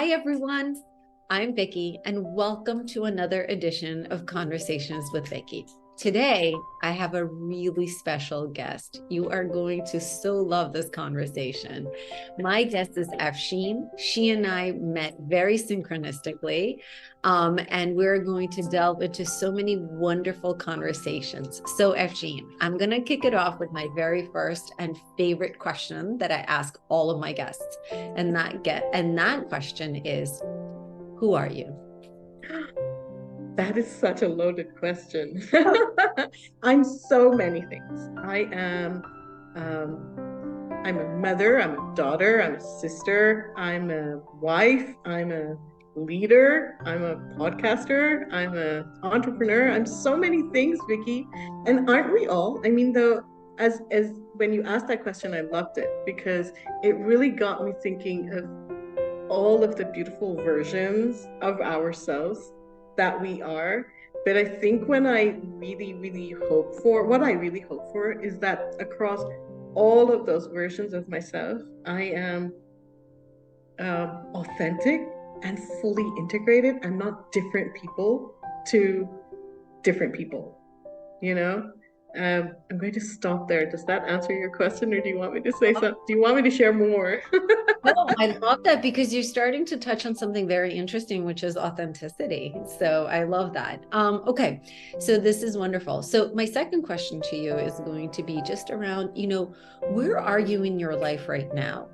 Hi, everyone. I'm Vicki, and welcome to another edition of Conversations with Vicki. Today, I have a really special guest. You are going to so love this conversation. My guest is Afsheen. She and I met very synchronistically, and we're going to delve into so many wonderful conversations. So, Afsheen, I'm going to kick it off with my very first and favorite question that I ask all of my guests, and that question is, who are you? That is such a loaded question. I'm so many things. I'm a mother, I'm a daughter, I'm a sister, I'm a wife, I'm a leader, I'm a podcaster, I'm an entrepreneur. I'm so many things, Vicki. And aren't we all? I mean, though, as when you asked that question, I loved it because it really got me thinking of all of the beautiful versions of ourselves that we are. But I think when I really hope for, what I really hope for is that across all of those versions of myself, I am authentic and fully integrated and not different people to different people, you know? I'm going to stop there. Does that answer your question, or do you want me to say something? Do you want me to share more? No, I love that because you're starting to touch on something very interesting, which is authenticity. So I love that. Okay, so this is wonderful. So my second question to you is going to be just around, where are you in your life right now?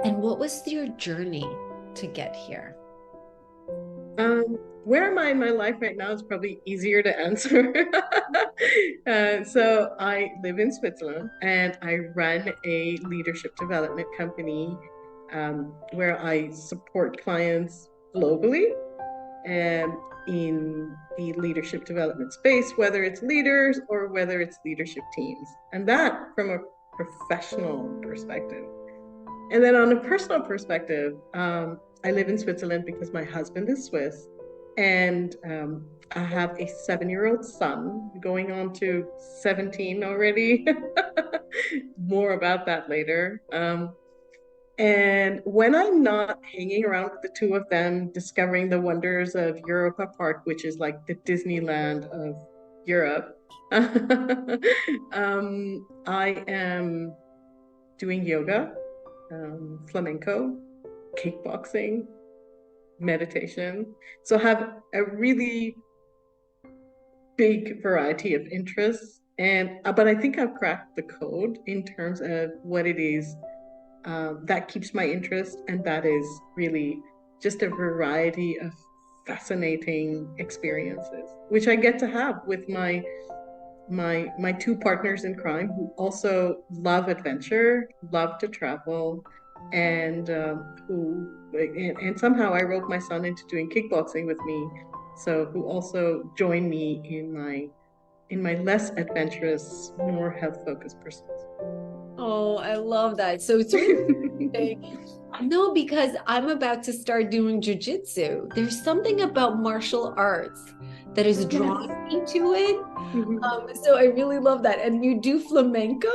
And what was your journey to get here? Where am I in my life right now is probably easier to answer. So I live in Switzerland and I run a leadership development company where I support clients globally in the leadership development space, whether it's leaders or whether it's leadership teams. And that from a professional perspective. And then on a personal perspective, I live in Switzerland because my husband is Swiss. And I have a 7-year-old son going on to 17 already. More about that later. And when I'm not hanging around with the two of them, discovering the wonders of Europa Park, which is like the Disneyland of Europe, I am doing yoga, flamenco, kickboxing, meditation. So I have a really big variety of interests. And but I think I've cracked the code in terms of what it is that keeps my interest, and that is really just a variety of fascinating experiences, which I get to have with my two partners in crime who also love adventure, love to travel, and and somehow I roped my son into doing kickboxing with me, so who also join me in my less adventurous, more health focused pursuits. Oh, I love that. So it's really no, because I'm about to start doing jujitsu. There's something about martial arts that is Yes. drawing me to it. Mhm. So I really love that. And you do flamenco?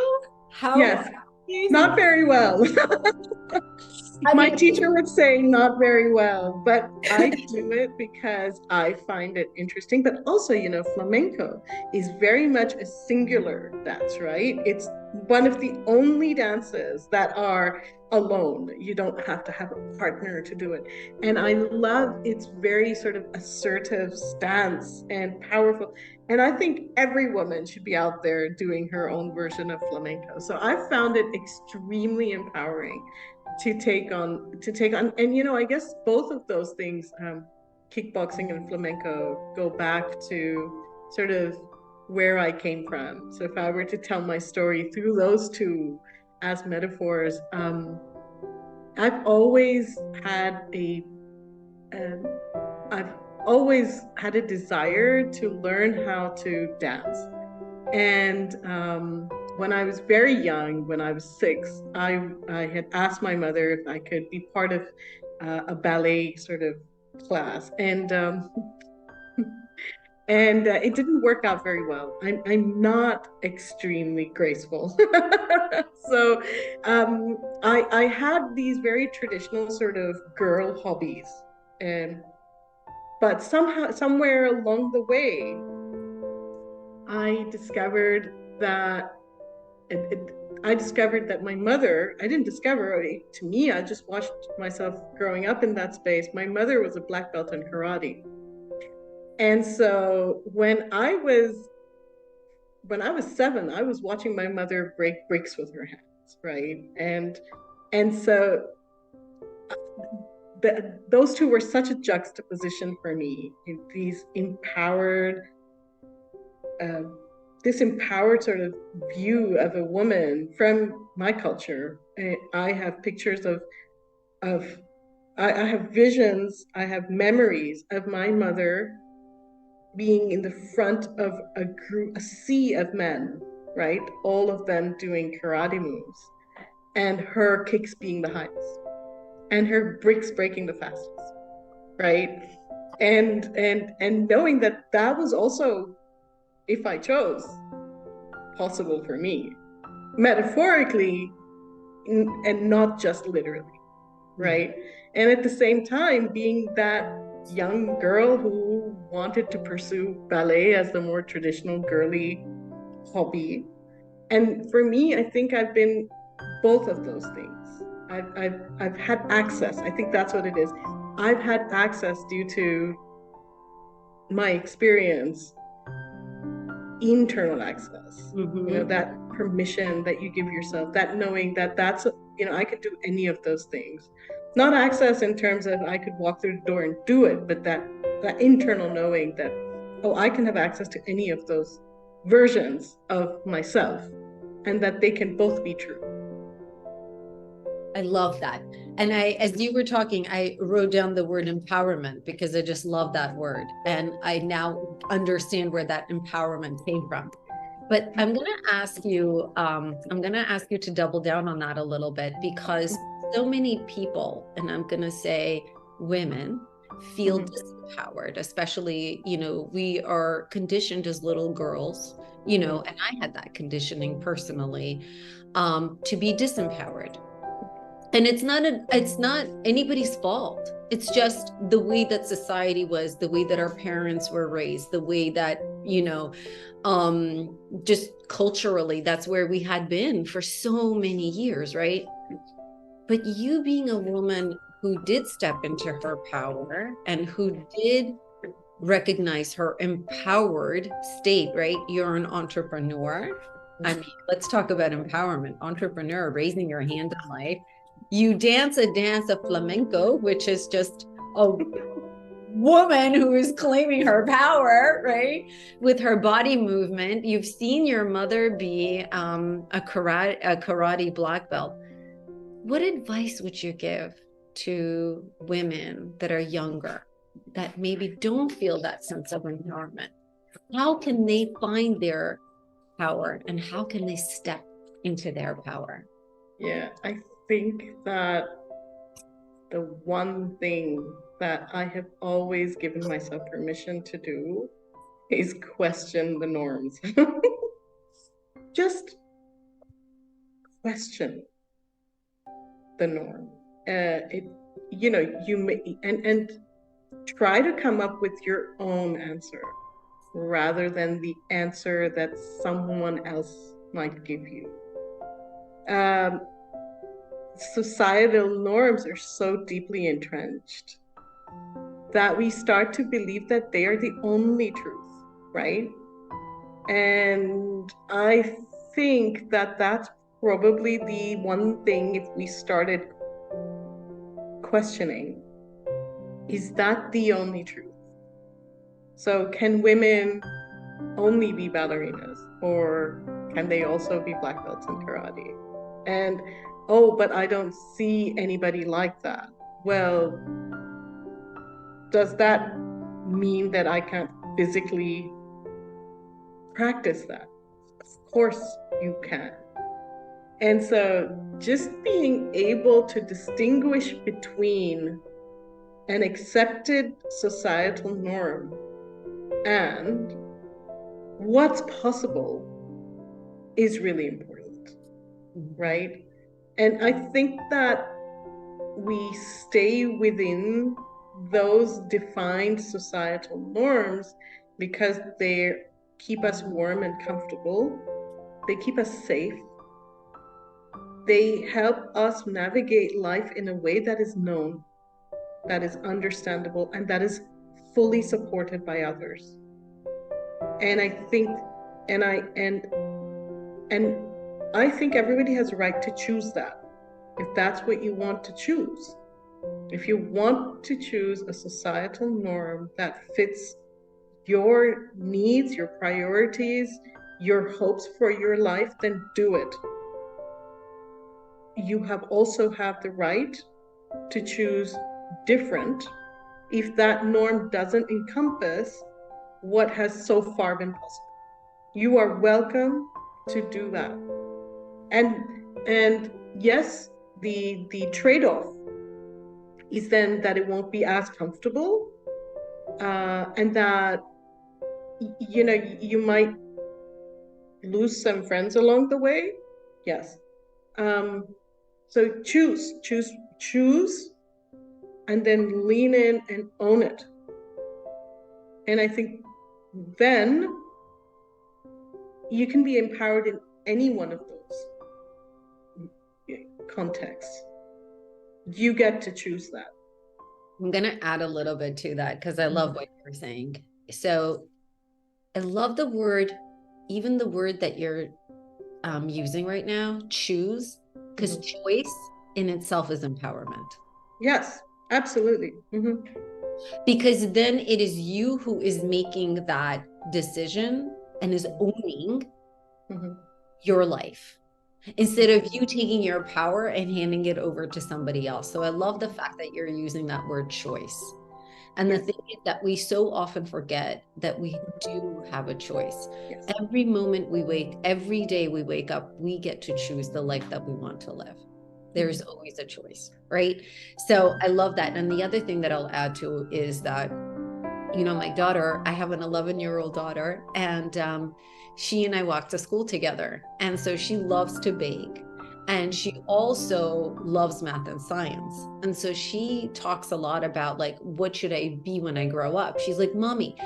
How Yes. amazing. Not very well. I My mean, teacher would say not very well, but I do it because I find it interesting. But also, flamenco is very much a singular dance, right? It's one of the only dances that are alone. You don't have to have a partner to do it. And I love its very sort of assertive stance and powerful. And I think every woman should be out there doing her own version of flamenco. So I found it extremely empowering to take on. And I guess both of those things, kickboxing and flamenco, go back to sort of where I came from. So if I were to tell my story through those two as metaphors, I've always had a um, I've always had a desire to learn how to dance. And when I was very young, when I was 6, I had asked my mother if I could be part of a ballet sort of class. And And it didn't work out very well. I'm not extremely graceful. So I had these very traditional sort of girl hobbies. And but somehow, somewhere along the way, I discovered that I discovered that my mother, I didn't discover it to me, I just watched myself growing up in that space. My mother was a black belt in karate. And so when I was 7, I was watching my mother break bricks with her hands, right? And so those two were such a juxtaposition for me. These empowered, uh, this empowered sort of view of a woman from my culture. I have pictures of I have visions, I have memories of my mother being in the front of a sea of men, right? All of them doing karate moves, and her kicks being the highest, and her bricks breaking the fastest, right? And knowing that that was also, if I chose, possible for me, metaphorically, and not just literally, right? And at the same time, being that young girl who wanted to pursue ballet as the more traditional girly hobby. And for me, I think I've been both of those things. I've had access. I think that's what it is. I've had access due to my experience, internal access. That permission that you give yourself, that knowing that I could do any of those things. Not access in terms of I could walk through the door and do it, but that internal knowing that, oh, I can have access to any of those versions of myself, and that they can both be true. I love that. And as you were talking, I wrote down the word empowerment because I just love that word. And I now understand where that empowerment came from. But I'm going to ask you to double down on that a little bit, because so many people, and I'm going to say women, feel disempowered, especially, we are conditioned as little girls, and I had that conditioning personally, to be disempowered. And it's not anybody's fault. It's just the way that society was, the way that our parents were raised, the way that, just culturally, that's where we had been for so many years, right? But you being a woman who did step into her power and who did recognize her empowered state, right? You're an entrepreneur. I mean, let's talk about empowerment. Entrepreneur, raising your hand in life. You dance a dance of flamenco, which is just a woman who is claiming her power, right? With her body movement. You've seen your mother be a karate black belt. What advice would you give to women that are younger, that maybe don't feel that sense of empowerment? How can they find their power, and how can they step into their power? Yeah, I think that the one thing that I have always given myself permission to do is question the norms. Just question the norm. You may and try to come up with your own answer rather than the answer that someone else might give you. Societal norms are so deeply entrenched that we start to believe that they are the only truth, right? And I think that that's probably the one thing, if we started questioning, is that the only truth? So can women only be ballerinas, or can they also be black belts in karate? And oh, but I don't see anybody like that. Well, does that mean that I can't physically practice that? Of course you can. And so just being able to distinguish between an accepted societal norm and what's possible is really important, right? And I think that we stay within those defined societal norms because they keep us warm and comfortable. They keep us safe. They help us navigate life in a way that is known, that is understandable, and that is fully supported by others. And I think, and I think everybody has a right to choose that, if that's what you want to choose. If you want to choose a societal norm that fits your needs, your priorities, your hopes for your life, then do it. You have also have the right to choose different if that norm doesn't encompass what has so far been possible. You are welcome to do that. And yes, the trade-off is then that it won't be as comfortable, and that you might lose some friends along the way. Yes. So choose, and then lean in and own it. And I think then you can be empowered in any one of those contexts. You get to choose that. I'm going to add a little bit to that because I love what you're saying. So I love the word, even the word that you're using right now, choose, because choice in itself is empowerment. Yes, absolutely. Because then it is you who is making that decision and is owning your life, instead of you taking your power and handing it over to somebody else. So I love the fact that you're using that word choice. And the thing is that we so often forget that we do have a choice. Yes. Every moment we wake, every day we wake up, we get to choose the life that we want to live. There's always a choice, right? So I love that. And the other thing that I'll add to is that, my daughter, I have an 11-year-old daughter, and she and I walk to school together. And so she loves to bake. And she also loves math and science. And so she talks a lot about, like, what should I be when I grow up? She's like, Mommy,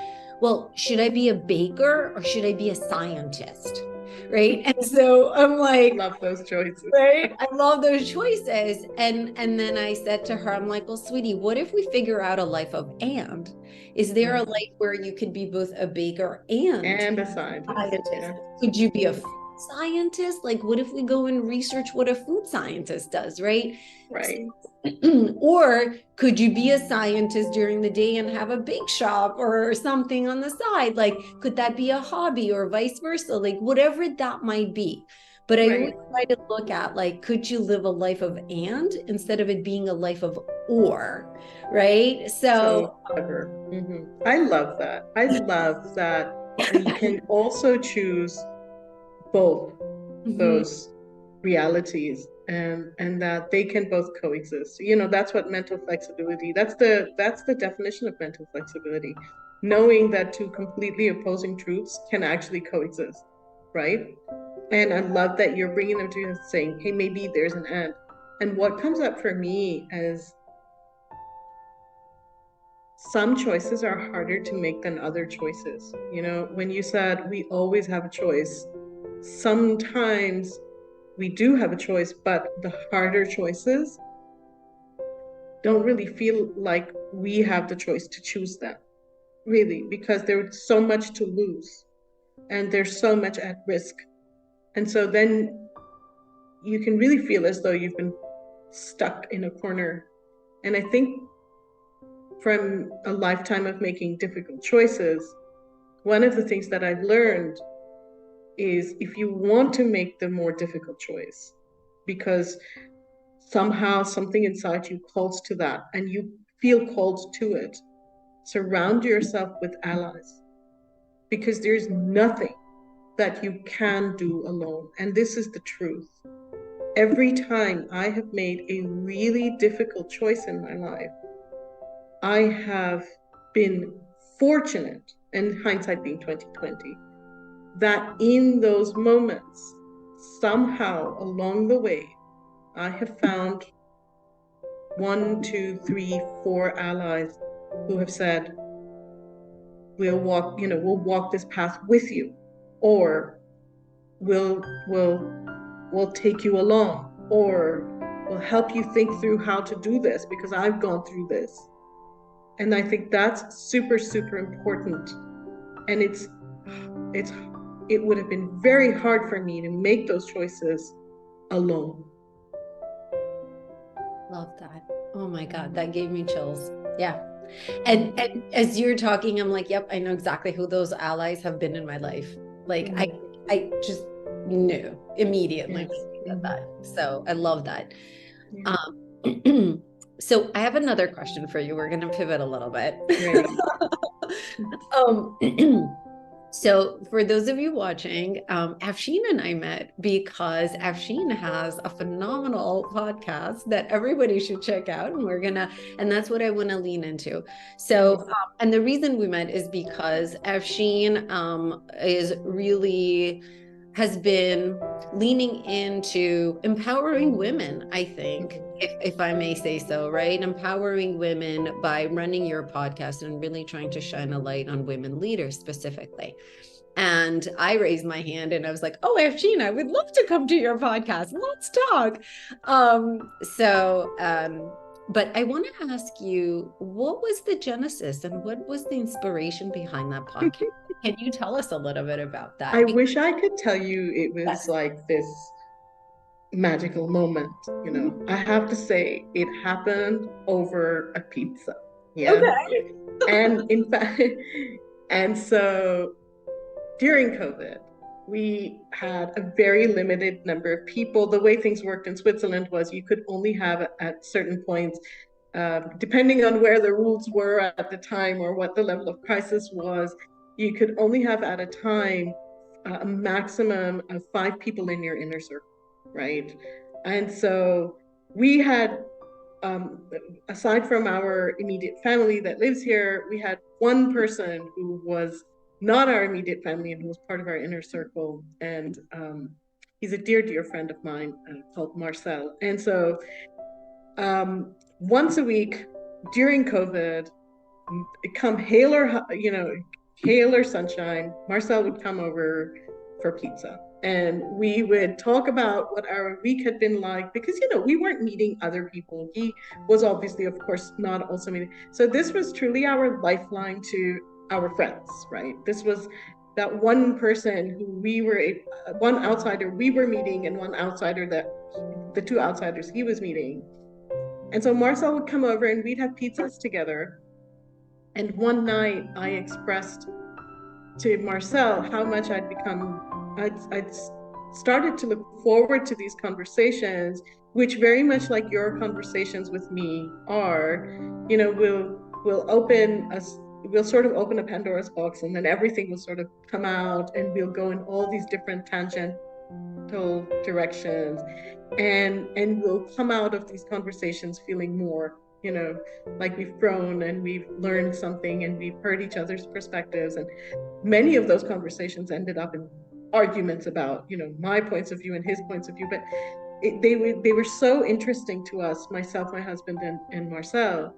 well, should I be a baker or should I be a scientist? Right. And so I'm like, love those choices. Right. I love those choices. And then I said to her, I'm like, well, sweetie, what if we figure out a life of and? Is there a life where you could be both a baker and a scientist? Yeah. Could you be a food scientist? Like, what if we go and research what a food scientist does, right? Right. Or could you be a scientist during the day and have a bake shop or something on the side? Like, could that be a hobby or vice versa? Like, whatever that might be. But I always try to look at, like, could you live a life of and instead of it being a life of or, right? So clever. I love that. I love that we can also choose both those realities, and that they can both coexist. That's what mental flexibility, that's the definition of mental flexibility. Knowing that two completely opposing truths can actually coexist, right? And I love that you're bringing them to saying, hey, maybe there's an and. And what comes up for me as some choices are harder to make than other choices. When you said we always have a choice, sometimes we do have a choice, but the harder choices don't really feel like we have the choice to choose them, really, because there's so much to lose and there's so much at risk. And so then you can really feel as though you've been stuck in a corner. And I think from a lifetime of making difficult choices, one of the things that I've learned is, if you want to make the more difficult choice, because somehow something inside you calls to that and you feel called to it, surround yourself with allies, because there's nothing that you can do alone. And this is the truth. Every time I have made a really difficult choice in my life, I have been fortunate and hindsight being 2020, that in those moments, somehow along the way, I have found 1, 2, 3, 4 allies who have said, we'll walk this path with you, or we'll take you along, or we'll help you think through how to do this because I've gone through this. And I think that's super, super important. And it would have been very hard for me to make those choices alone. Love that. Oh my God, that gave me chills. Yeah. And as you're talking, I'm like, yep, I know exactly who those allies have been in my life. Like I just knew immediately when you said that. So I love that. Yeah. So I have another question for you. We're going to pivot a little bit. So for those of you watching, Afsheen and I met because Afsheen has a phenomenal podcast that everybody should check out. And that's what I want to lean into. So, and the reason we met is because Afsheen has been leaning into empowering women, I think, if I may say so, right? Empowering women by running your podcast and really trying to shine a light on women leaders specifically. And I raised my hand and I was like, oh, Afsheen, I would love to come to your podcast. Let's talk. But I want to ask you, what was the genesis and what was the inspiration behind that podcast? Can you tell us a little bit about that? I wish I could tell you it was like this magical moment. I have to say it happened over a pizza. Yeah. Okay. And in fact, and so during COVID, we had a very limited number of people. The way things worked in Switzerland was you could only have at certain points, depending on where the rules were at the time or what the level of crisis was, you could only have at a time a maximum of 5 people in your inner circle, right? And so we had, aside from our immediate family that lives here, we had one person who was not our immediate family and who was part of our inner circle. And he's a dear, dear friend of mine called Marcel. And so once a week during COVID, come hail or sunshine, Marcel would come over for pizza. And we would talk about what our week had been like, because, we weren't meeting other people. He was obviously, of course, not also meeting. So this was truly our lifeline to our friends, right? This was that one person who one outsider we were meeting and one outsider that the 2 outsiders he was meeting. And so Marcel would come over and we'd have pizzas together. And one night I expressed to Marcel how much I'd started to look forward to these conversations, which very much like your conversations with me are, we'll sort of open a Pandora's box and then everything will sort of come out and we'll go in all these different tangential directions and we'll come out of these conversations feeling more, like we've grown and we've learned something and we've heard each other's perspectives. And many of those conversations ended up in arguments about, my points of view and his points of view, but they were so interesting to us, myself, my husband, and Marcel,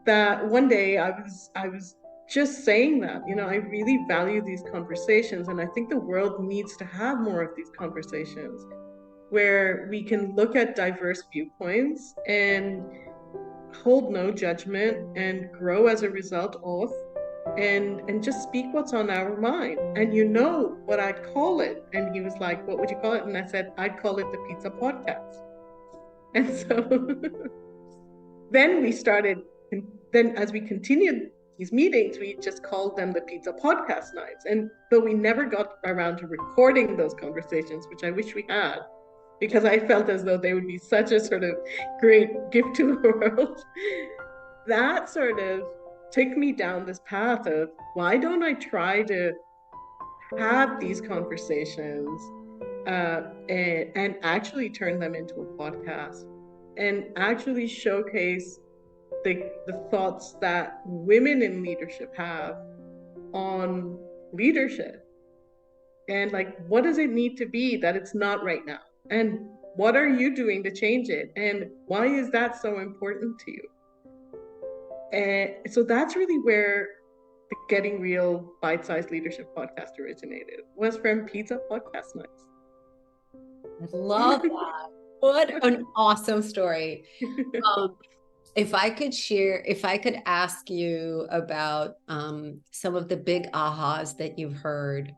that one day I was just saying that, I really value these conversations, and I think the world needs to have more of these conversations where we can look at diverse viewpoints and hold no judgment and grow as a result of, and just speak what's on our mind. And what I'd call it? And he was like, what would you call it? And I said, I'd call it the Pizza Podcast. And so then as we continued these meetings, we just called them the Pizza Podcast Nights. And though we never got around to recording those conversations, which I wish we had, because I felt as though they would be such a sort of great gift to the world, that sort of took me down this path of, why don't I try to have these conversations and actually turn them into a podcast and actually showcase the thoughts that women in leadership have on leadership. And like, what does it need to be that it's not right now? And what are you doing to change it? And why is that so important to you? And so that's really where the Getting Real Bite-Sized Leadership podcast originated, was from pizza podcast nights. I love that. What an awesome story. If I could ask you about some of the big ahas that you've heard,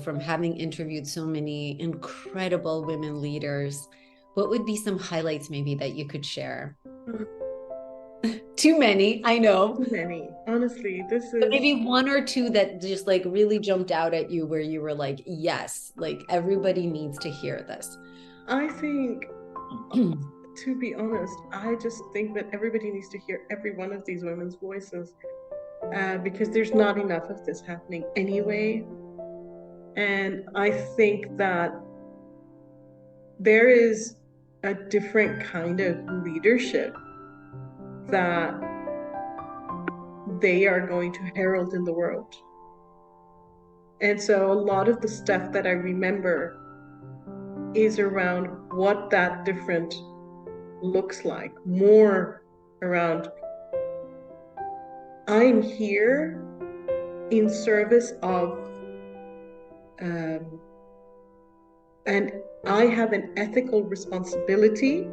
from having interviewed so many incredible women leaders, what would be some highlights maybe that you could share? Too many, I know. Too many. Honestly, this is... But maybe one or two that just like really jumped out at you where you were like, yes, like everybody needs to hear this. I think, to be honest, I just think that everybody needs to hear every one of these women's voices, because there's not enough of this happening anyway. And I think that there is a different kind of leadership that they are going to herald in the world. And so a lot of the stuff that I remember is around what that different looks like, more around, I'm here in service of, and I have an ethical responsibility.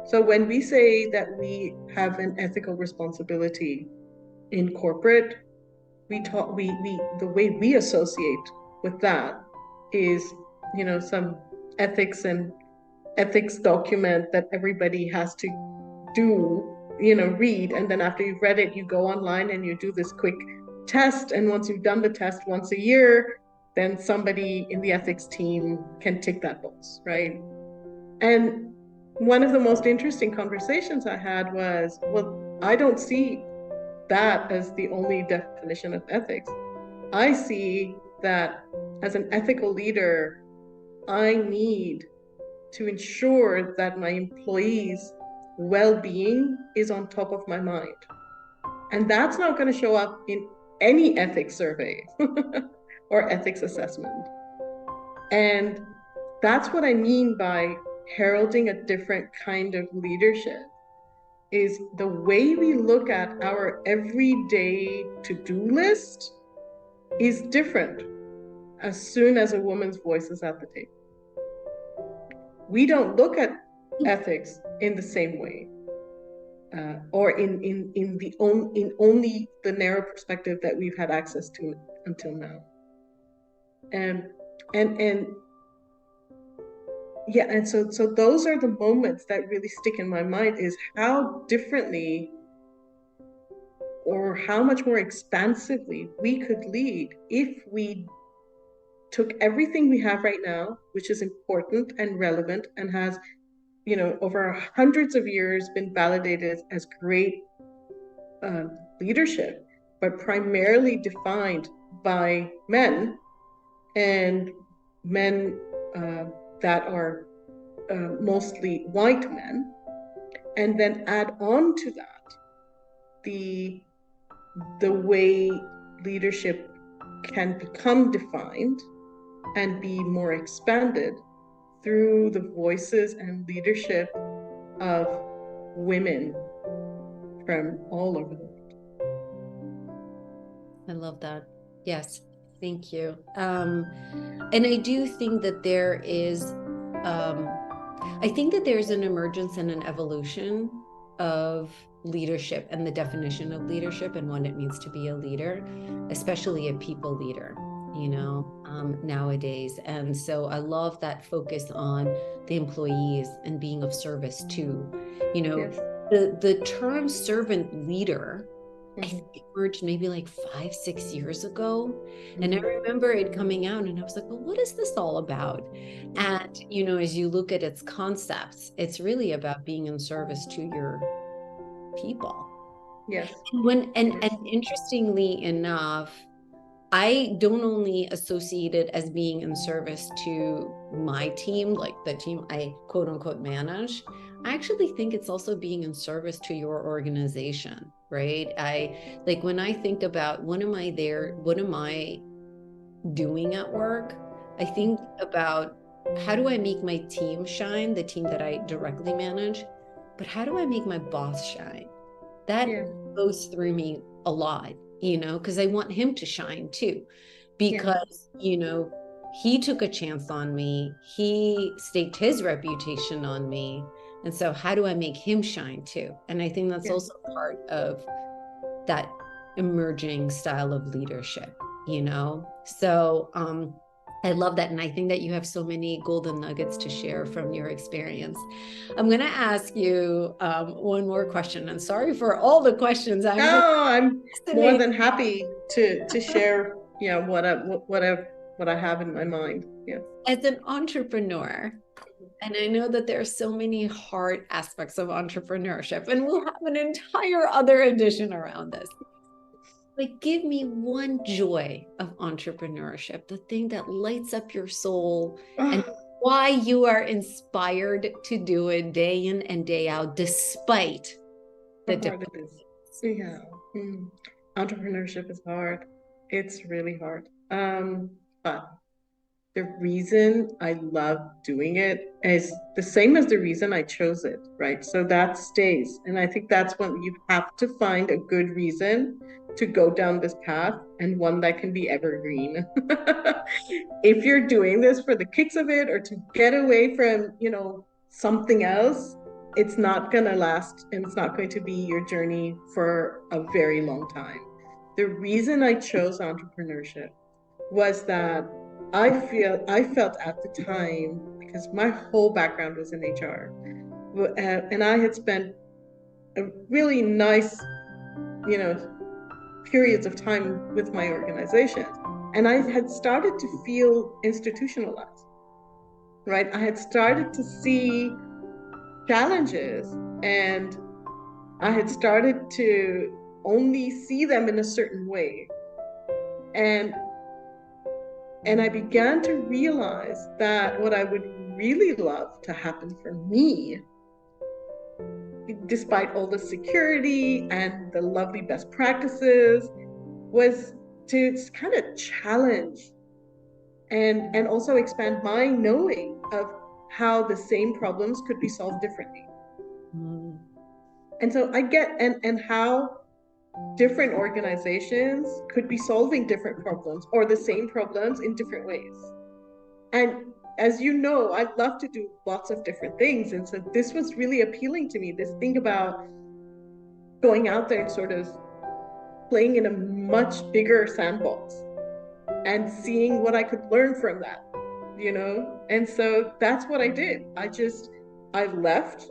So when we say that we have an ethical responsibility in corporate, the way we associate with that is, some ethics document that everybody has to do, read. And then after you've read it, you go online and you do this quick test. And once you've done the test once a year, then somebody in the ethics team can tick that box, right? And one of the most interesting conversations I had was, well, I don't see that as the only definition of ethics. I see that as an ethical leader, I need to ensure that my employees' well-being is on top of my mind. And that's not going to show up in any ethics survey or ethics assessment. And that's what I mean by heralding a different kind of leadership, is the way we look at our everyday to-do list is different as soon as a woman's voice is at the table. We don't look at ethics in the same way, or in only the narrow perspective that we've had access to until now. And so those are the moments that really stick in my mind, is how differently or how much more expansively we could lead if we took everything we have right now, which is important and relevant and has, over hundreds of years been validated as great leadership, but primarily defined by men, and men that are mostly white men, and then add on to that the way leadership can become defined and be more expanded through the voices and leadership of women from all over the world. I love that. Yes, thank you. And I do think that there is, I think that there's an emergence and an evolution of leadership and the definition of leadership and what it means to be a leader, especially a people leader, nowadays. And so I love that focus on the employees and being of service to, Yes. the term servant leader, I think it emerged maybe like 5-6 years ago. And I remember it coming out and I was like, well, what is this all about? And, as you look at its concepts, it's really about being in service to your people. Yes. And interestingly enough, I don't only associate it as being in service to my team, like the team I quote unquote manage, I actually think it's also being in service to your organization, right? I like when I think about what am I doing at work? I think about how do I make my team shine, the team that I directly manage, but how do I make my boss shine? That Yeah. goes through me a lot, because I want him to shine too, because, he took a chance on me. He staked his reputation on me. And so how do I make him shine too? And I think that's Yeah. also part of that emerging style of leadership, So I love that. And I think that you have so many golden nuggets to share from your experience. I'm going to ask you one more question. And sorry for all the questions. I'm more than happy to share, what I have in my mind. Yeah. As an entrepreneur, and I know that there are so many hard aspects of entrepreneurship, and we'll have an entire other edition around this. Like, give me one joy of entrepreneurship, the thing that lights up your soul and why you are inspired to do it day in and day out, despite the difficulties. Yeah. Entrepreneurship is hard. It's really hard. But the reason I love doing it is the same as the reason I chose it, right? So that stays. And I think that's when you have to find a good reason to go down this path, and one that can be evergreen. If you're doing this for the kicks of it or to get away from, something else, it's not going to last, and it's not going to be your journey for a very long time. The reason I chose entrepreneurship was that I felt at the time, because my whole background was in HR, and I had spent a really nice, periods of time with my organization, and I had started to feel institutionalized, right? I had started to see challenges, and I had started to only see them in a certain way. And I began to realize that what I would really love to happen for me, despite all the security and the lovely best practices, was to kind of challenge and also expand my knowing of how the same problems could be solved differently. And so I get, and how different organizations could be solving different problems or the same problems in different ways. And as you know, I love to do lots of different things. And so this was really appealing to me, this thing about going out there and sort of playing in a much bigger sandbox and seeing what I could learn from that, And so that's what I did. I left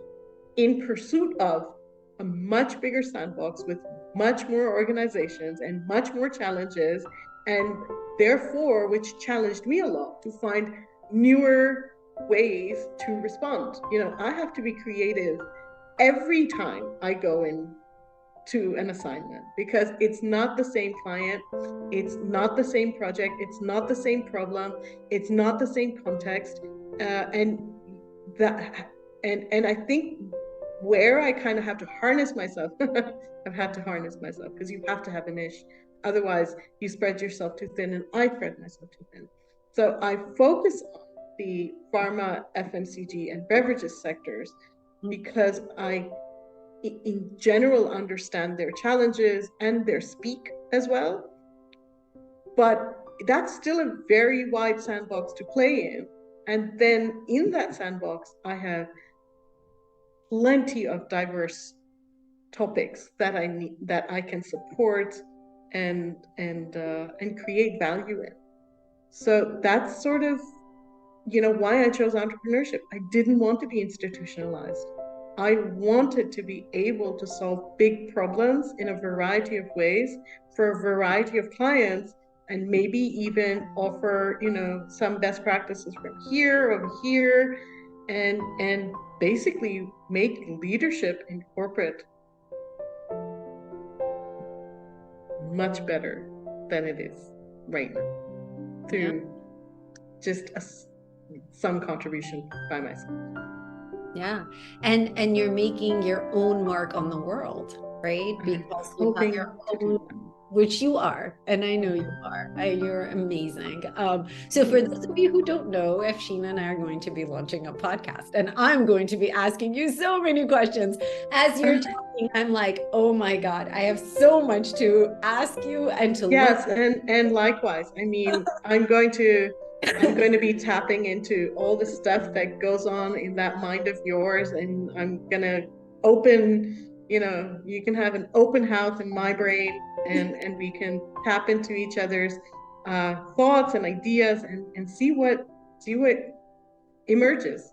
in pursuit of a much bigger sandbox with much more organizations and much more challenges, and therefore, which challenged me a lot to find newer ways to respond. I have to be creative every time I go in to an assignment, because it's not the same client, it's not the same project, it's not the same problem, it's not the same context, and I think where I kind of have to harness myself, I've had to harness myself, because you have to have a niche, otherwise you spread yourself too thin, and I spread myself too thin. So I focus on the pharma, FMCG, and beverages sectors because I in general understand their challenges and their speak as well. But that's still a very wide sandbox to play in. And then in that sandbox, I have plenty of diverse topics that I can support and create value in. So that's sort of, why I chose entrepreneurship. I didn't want to be institutionalized. I wanted to be able to solve big problems in a variety of ways for a variety of clients, and maybe even offer, some best practices from here, over here, and basically make leadership in corporate much better than it is right now through just some contribution by myself. Yeah. And you're making your own mark on the world, right? I'm Because you have hoping your to own, do that. which you are, and I know you are. You're amazing. So for those of you who don't know, Afsheen and I are going to be launching a podcast, and I'm going to be asking you so many questions as you're talking. I'm like, oh my God, I have so much to ask you and to learn. Yes, and likewise. I mean, I'm going to be tapping into all the stuff that goes on in that mind of yours, and I'm gonna open, you can have an open house in my brain, and we can tap into each other's thoughts and ideas, and see what emerges.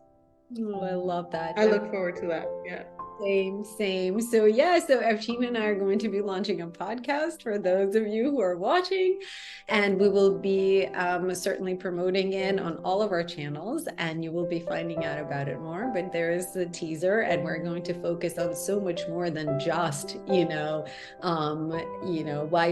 Oh, I love that. I look forward to that. Yeah. Same, same. So yeah, so Afsheen and I are going to be launching a podcast for those of you who are watching, and we will be certainly promoting it on all of our channels, and you will be finding out about it more. But there is the teaser, and we're going to focus on so much more than just, why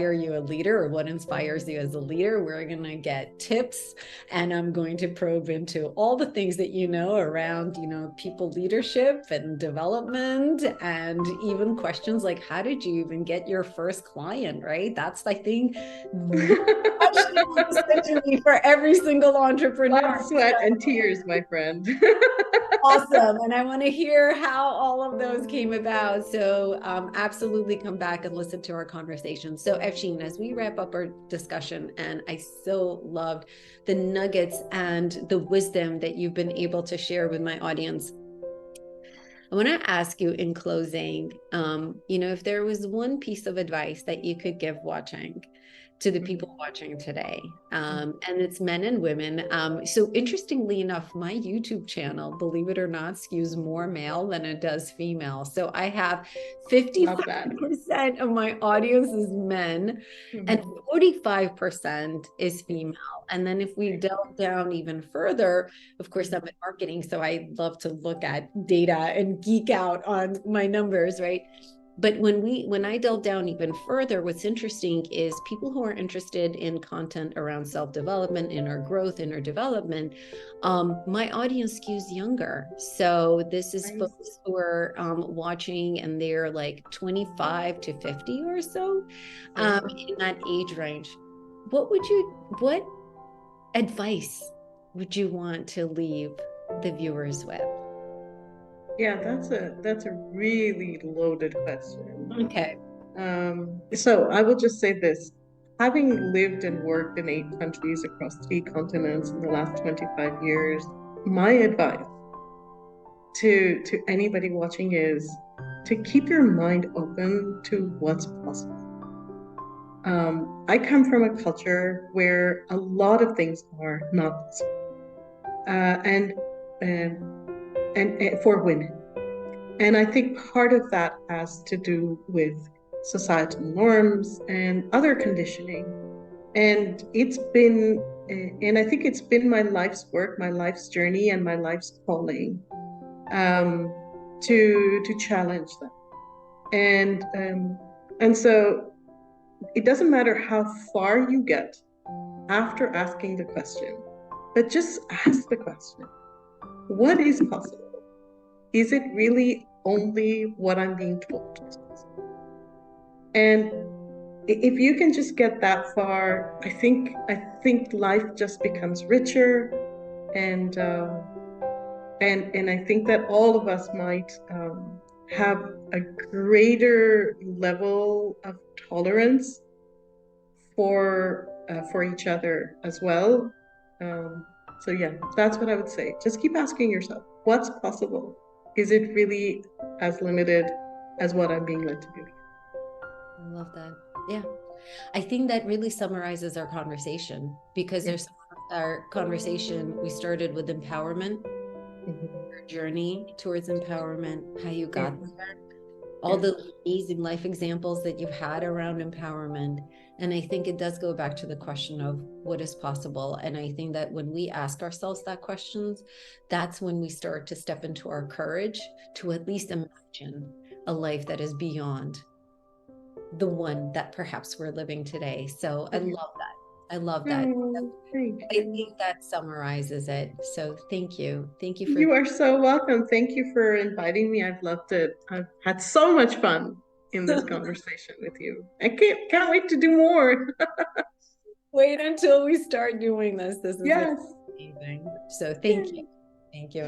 are you a leader or what inspires you as a leader. We're going to get tips, and I'm going to probe into all the things that around, people leadership and development, and even questions like how did you even get your first client, right? That's, I think, the question essentially for every single entrepreneur. Blood, sweat, and tears, my friend. Awesome. And I want to hear how all of those came about. So absolutely come back and listen to our conversation. So Afsheen, as we wrap up our discussion, and I so loved the nuggets and the wisdom that you've been able to share with my audience, I want to ask you in closing, if there was one piece of advice that you could give watching to the people watching today, and it's men and women. So interestingly enough, my YouTube channel, believe it or not, skews more male than it does female. So I have 55% of my audience is men, and 45% is female. And then if we delve down even further, of course, I'm in marketing, so I love to look at data and geek out on my numbers, right? But when I delve down even further, what's interesting is people who are interested in content around self-development, inner growth, inner development. My audience skews younger. So this is folks who are watching, and they're like 25 to 50 or so, in that age range. What advice would you want to leave the viewers with? Yeah, that's a really loaded question. Okay. So I will just say this. Having lived and worked in 8 countries across 3 continents in the last 25 years, my advice to anybody watching is to keep your mind open to what's possible. I come from a culture where a lot of things are not possible, and for women. And I think part of that has to do with societal norms and other conditioning. And I think it's been my life's work, my life's journey, and my life's calling, to challenge them. And so it doesn't matter how far you get after asking the question, but just ask the question: what is possible? Is it really only what I'm being told? And if you can just get that far, I think life just becomes richer, and I think that all of us might have a greater level of tolerance for each other as well. So yeah, that's what I would say. Just keep asking yourself, what's possible? Is it really as limited as what I'm being led to do? I love that. Yeah. I think that really summarizes our conversation, because there's our conversation. We started with empowerment, your journey towards empowerment, how you got there, all the amazing life examples that you've had around empowerment. And I think it does go back to the question of what is possible. And I think that when we ask ourselves that questions, that's when we start to step into our courage to at least imagine a life that is beyond the one that perhaps we're living today. So I love that. I love that. Thank I you. think that summarizes it. So thank you. Thank you for You are so welcome. Thank you for inviting me. I've loved it. I've had so much fun in this conversation with you. I can't wait to do more. wait until we start doing this. This is Yes. amazing. So thank you. Yay. Thank you.